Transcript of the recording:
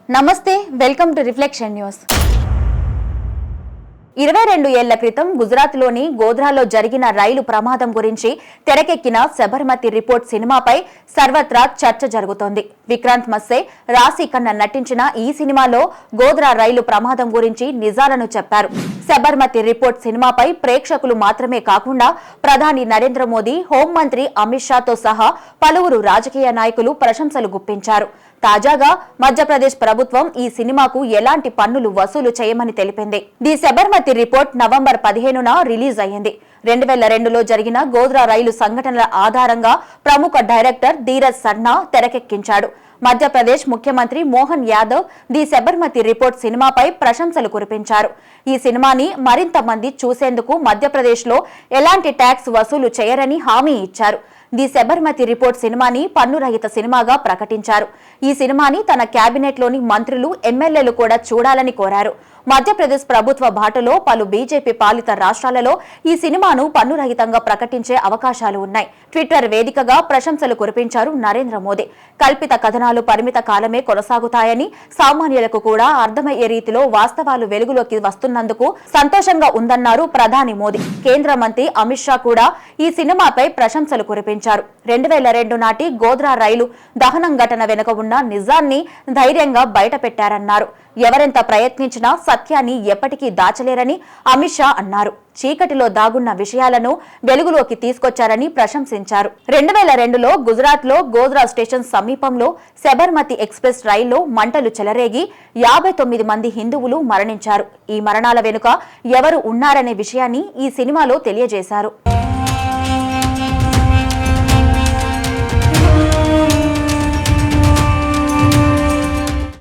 నమస్తే, welcome to reflection news. 22 ఏళ్ల క్రితం గుజరాత్లోని గోధ్రాలో జరిగిన రైలు ప్రమాదం గురించి తెరకెక్కిన శబర్మతి రిపోర్ట్ సినిమాపై సర్వత్రా చర్చ జరుగుతోంది. విక్రాంత్ మస్సే, రాశి ఖన్నా నటించిన ఈ సినిమాలో గోధ్రా రైలు ప్రమాదం గురించి నిజాలను చెప్పారు. శబర్మతి రిపోర్ట్ సినిమాపై ప్రేక్షకులు మాత్రమే కాకుండా ప్రధాని నరేంద్ర మోదీ, హోంమంత్రి అమిత్ షాతో సహా పలువురు రాజకీయ నాయకులు ప్రశంసలు గుప్పించారు. తాజాగా మధ్యప్రదేశ్ ప్రభుత్వం ఈ సినిమాకు ఎలాంటి పన్నులు వసూలు చేయమని తెలిపింది. ది శబర్మతి రిపోర్ట్ నవంబర్ 15న రిలీజ్ అయ్యింది. 2002లో జరిగిన గోధ్రా రైలు సంఘటనల ఆధారంగా ప్రముఖ డైరెక్టర్ ధీరజ్ సర్నా తెరకెక్కించాడు. మధ్యప్రదేశ్ ముఖ్యమంత్రి మోహన్ యాదవ్ ది శబర్మతి రిపోర్ట్ సినిమాపై ప్రశంసలు కురిపించారు. ఈ సినిమాని మరింత మంది చూసేందుకు మధ్యప్రదేశ్లో ఎలాంటి ట్యాక్స్ వసూలు చేయరని హామీ ఇచ్చారు. ది శబర్మతి రిపోర్ట్ సినిమాని పన్నురహిత సినిమాగా ప్రకటించారు. ఈ సినిమాని తన కేబినెట్లోని మంత్రులు, ఎమ్మెల్యేలు కూడా చూడాలని కోరారు. మధ్యప్రదేశ్ ప్రభుత్వ బాటలో పలు బీజేపీ పాలిత రాష్ట్రాలలో ఈ సినిమాను పన్నురహితంగా ప్రకటించే అవకాశాలు ఉన్నాయి. ట్విట్టర్ వేదికగా ప్రశంసలు కురిపించారు నరేంద్ర మోదీ. కల్పిత కథనాలు పరిమిత కాలమే కొనసాగుతాయని, సామాన్యులకు కూడా అర్థమయ్యే రీతిలో వాస్తవాలు వెలుగులోకి వస్తున్నందుకు సంతోషంగా ఉందన్నారు ప్రధాని మోదీ. కేంద్ర మంత్రి అమిత్ షా కూడా ఈ సినిమాపై ప్రశంసలు కురిపించారు. 2002 నాటి గోధ్రా రైలు దహనం ఘటన వెనుక ఉన్న నిజాన్ని ధైర్యంగా బయటపెట్టారన్నారు. ఎవరెంత ప్రయత్నించినా సత్యాన్ని ఎప్పటికీ దాచలేరని అమిత్ షా అన్నారు. చీకటిలో దాగున్న విషయాలను వెలుగులోకి తీసుకొచ్చారని ప్రశంసించారు. 2002లో గుజరాత్లో గోధ్రా స్టేషన్ సమీపంలో శబర్మతి ఎక్స్ప్రెస్ రైల్లో మంటలు చెలరేగి 59 మంది హిందువులు మరణించారు. ఈ మరణాల వెనుక ఎవరు ఉన్నారనే విషయాన్ని ఈ సినిమాలో తెలియజేశారు.